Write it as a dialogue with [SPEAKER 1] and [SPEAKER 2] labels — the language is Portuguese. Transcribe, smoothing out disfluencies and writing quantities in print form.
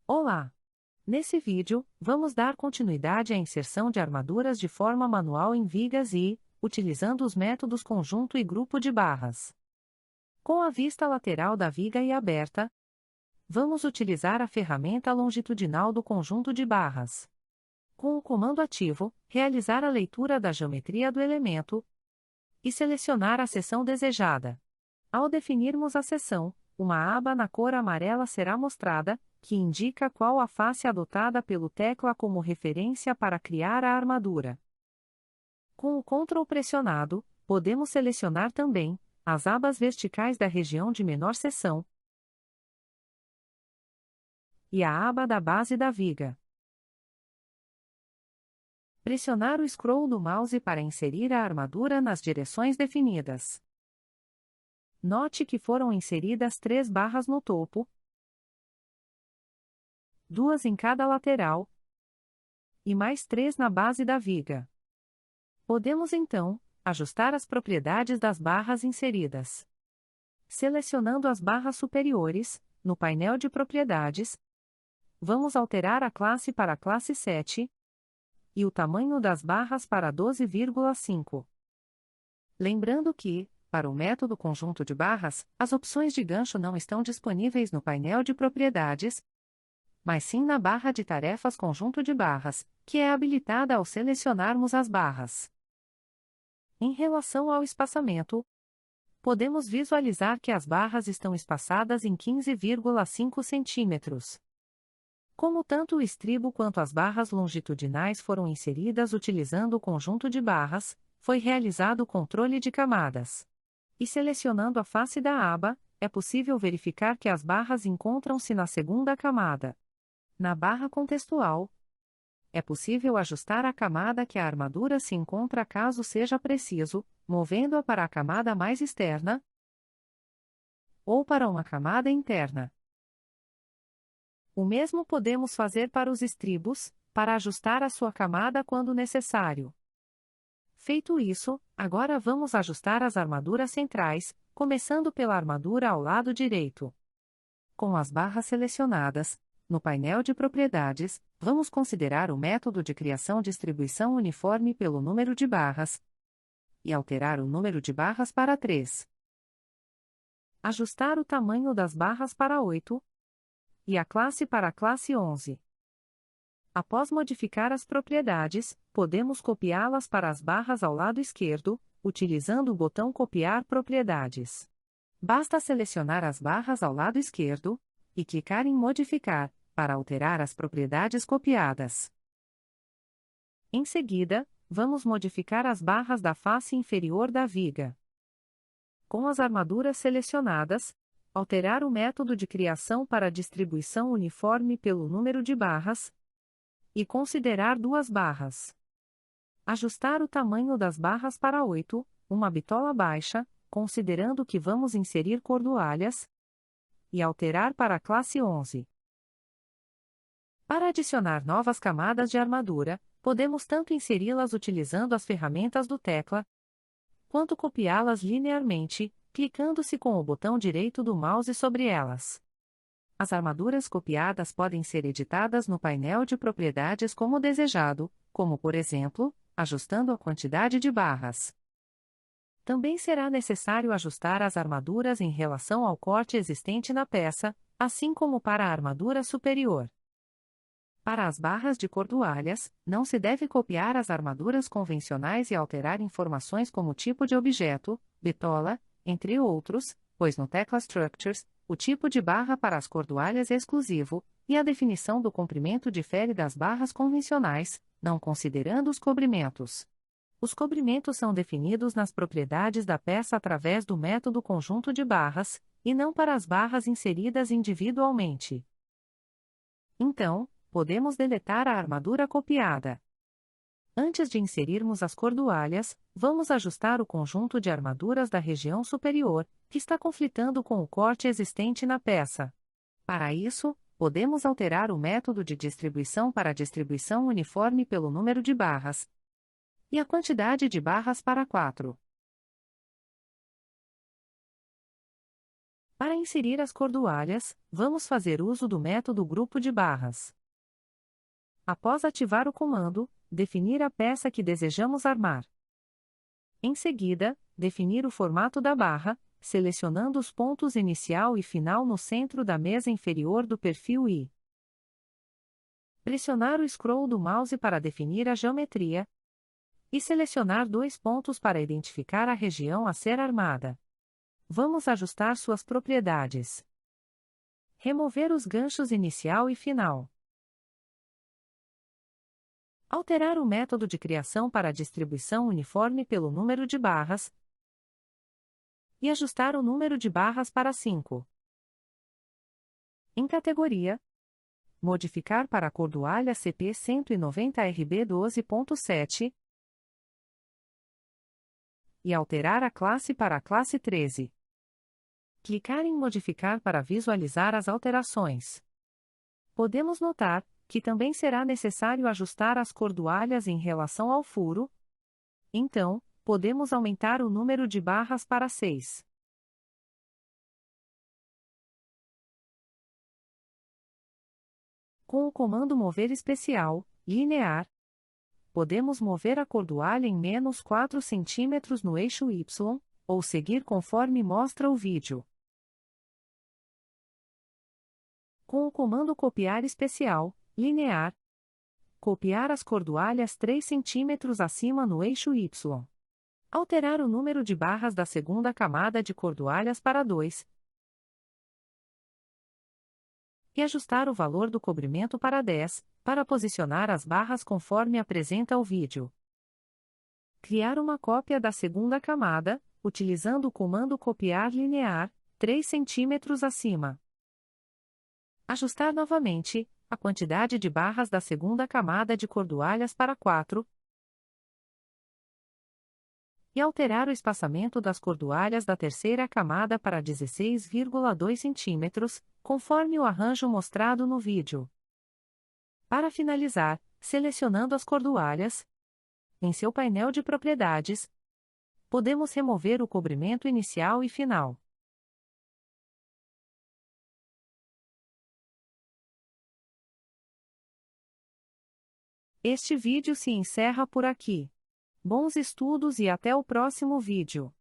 [SPEAKER 1] Olá! Nesse vídeo, vamos dar continuidade à inserção de armaduras de forma manual em vigas e, utilizando os métodos conjunto e grupo de barras. Com a vista lateral da viga e aberta, vamos utilizar a ferramenta longitudinal do conjunto de barras. Com o comando ativo, realizar a leitura da geometria do elemento e selecionar a seção desejada. Ao definirmos a seção, uma aba na cor amarela será mostrada, que indica qual a face adotada pelo tecla como referência para criar a armadura. Com o Ctrl pressionado, podemos selecionar também as abas verticais da região de menor seção e a aba da base da viga. Pressionar o scroll do mouse para inserir a armadura nas direções definidas. Note que foram inseridas 3 barras no topo, 2 em cada lateral e mais 3 na base da viga. Podemos então ajustar as propriedades das barras inseridas. Selecionando as barras superiores, no painel de propriedades, vamos alterar a classe para a classe 7 e o tamanho das barras para 12,5. Lembrando que, para o método conjunto de barras, as opções de gancho não estão disponíveis no painel de propriedades, mas sim na barra de tarefas conjunto de barras, que é habilitada ao selecionarmos as barras. Em relação ao espaçamento, podemos visualizar que as barras estão espaçadas em 15,5 cm. Como tanto o estribo quanto as barras longitudinais foram inseridas utilizando o conjunto de barras, foi realizado o controle de camadas. E selecionando a face da aba, é possível verificar que as barras encontram-se na segunda camada. Na barra contextual, é possível ajustar a camada que a armadura se encontra caso seja preciso, movendo-a para a camada mais externa ou para uma camada interna. O mesmo podemos fazer para os estribos, para ajustar a sua camada quando necessário. Feito isso, agora vamos ajustar as armaduras centrais, começando pela armadura ao lado direito. Com as barras selecionadas, no painel de propriedades, vamos considerar o método de criação-distribuição uniforme pelo número de barras e alterar o número de barras para 3. Ajustar o tamanho das barras para 8 e a classe para a classe 11. Após modificar as propriedades, podemos copiá-las para as barras ao lado esquerdo, utilizando o botão Copiar propriedades. Basta selecionar as barras ao lado esquerdo e clicar em Modificar, para alterar as propriedades copiadas. Em seguida, vamos modificar as barras da face inferior da viga. Com as armaduras selecionadas, alterar o método de criação para distribuição uniforme pelo número de barras e considerar 2 barras. Ajustar o tamanho das barras para 8, uma bitola baixa, considerando que vamos inserir cordoalhas, e alterar para a classe 11. Para adicionar novas camadas de armadura, podemos tanto inseri-las utilizando as ferramentas do tecla, quanto copiá-las linearmente, clicando-se com o botão direito do mouse sobre elas. As armaduras copiadas podem ser editadas no painel de propriedades como desejado, como por exemplo, ajustando a quantidade de barras. Também será necessário ajustar as armaduras em relação ao corte existente na peça, assim como para a armadura superior. Para as barras de cordoalhas, não se deve copiar as armaduras convencionais e alterar informações como tipo de objeto, bitola, entre outros, pois no tecla Structures, o tipo de barra para as cordoalhas é exclusivo, e a definição do comprimento difere das barras convencionais, não considerando os cobrimentos. Os cobrimentos são definidos nas propriedades da peça através do método conjunto de barras, e não para as barras inseridas individualmente. Então, podemos deletar a armadura copiada. Antes de inserirmos as cordoalhas, vamos ajustar o conjunto de armaduras da região superior, que está conflitando com o corte existente na peça. Para isso, podemos alterar o método de distribuição para distribuição uniforme pelo número de barras e a quantidade de barras para 4. Para inserir as cordoalhas, vamos fazer uso do método grupo de barras. Após ativar o comando, definir a peça que desejamos armar. Em seguida, definir o formato da barra, selecionando os pontos inicial e final no centro da mesa inferior do perfil I. Pressionar o scroll do mouse para definir a geometria. E selecionar dois pontos para identificar a região a ser armada. Vamos ajustar suas propriedades. Remover os ganchos inicial e final. Alterar o método de criação para a distribuição uniforme pelo número de barras. E ajustar o número de barras para 5. Em categoria. Modificar para a cordoalha CP 190 RB 12.7. E alterar a classe para a classe 13. Clicar em Modificar para visualizar as alterações. Podemos notar que também será necessário ajustar as cordoalhas em relação ao furo. Então, podemos aumentar o número de barras para 6. Com o comando Mover Especial, Linear, podemos mover a cordoalha em -4 cm no eixo Y, ou seguir conforme mostra o vídeo. Com o comando Copiar Especial, Linear, copiar as cordoalhas 3 cm acima no eixo Y. Alterar o número de barras da segunda camada de cordoalhas para 2. E ajustar o valor do cobrimento para 10, para posicionar as barras conforme apresenta o vídeo. Criar uma cópia da segunda camada, utilizando o comando Copiar Linear, 3 cm acima. Ajustar novamente a quantidade de barras da segunda camada de cordoalhas para 4. E alterar o espaçamento das cordoalhas da terceira camada para 16,2 cm, conforme o arranjo mostrado no vídeo. Para finalizar, selecionando as cordoalhas, em seu painel de propriedades, podemos remover o cobrimento inicial e final. Este vídeo se encerra por aqui. Bons estudos e até o próximo vídeo.